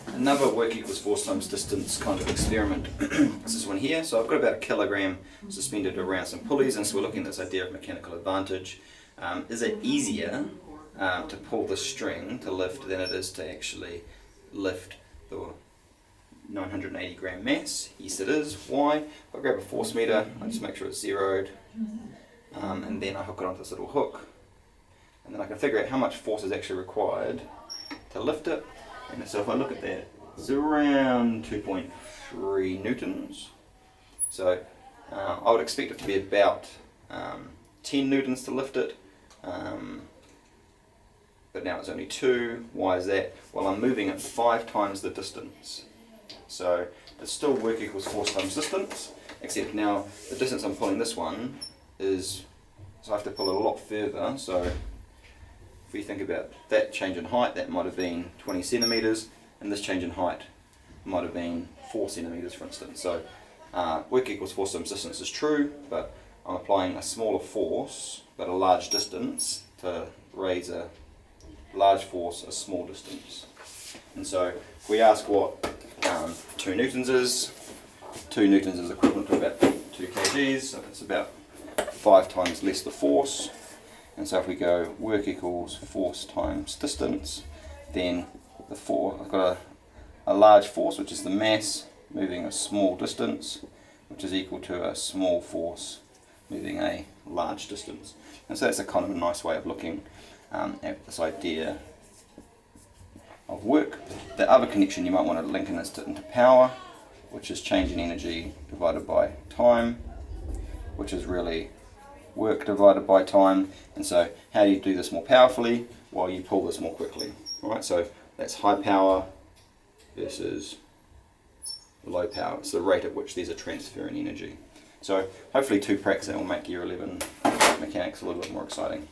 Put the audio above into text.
Another work equals force times distance kind of experiment is this one here. So I've got about a kilogram suspended around some pulleys, and so we're looking at this idea of mechanical advantage. Is it easier to pull the string to lift than it is to actually lift the 980 gram mass? Yes it is. Why? If I grab a force meter, I just make sure it's zeroed, and then I hook it onto this little hook, and then I can figure out how much force is actually required to lift it. And so if I look at that, it's around 2.3 newtons. So I would expect it to be about 10 newtons to lift it, but now it's only 2. Why is that? Well, I'm moving it 5 times the distance. So it's still work equals force times distance, except now the distance I'm pulling this one is, so I have to pull it a lot further. So if we think about that change in height, that might have been 20 centimeters, and this change in height might have been 4 centimeters, for instance. So work equals force times distance is true, but I'm applying a smaller force but a large distance to raise a large force a small distance. And so if we ask what 2 newtons is, 2 newtons is equivalent to about 2 kgs, so it's about 5 times less the force. And so if we go work equals force times distance, then I've got a large force, which is the mass, moving a small distance, which is equal to a small force moving a large distance. And so that's a kind of a nice way of looking at this idea of work. The other connection you might want to link in is into power, which is change in energy divided by time, which is really work divided by time. And so how do you do this more powerfully? Well, you pull this more quickly. Alright, so that's high power versus low power. It's the rate at which there's a transfer in energy. So hopefully 2 pracks that will make year 11 mechanics a little bit more exciting.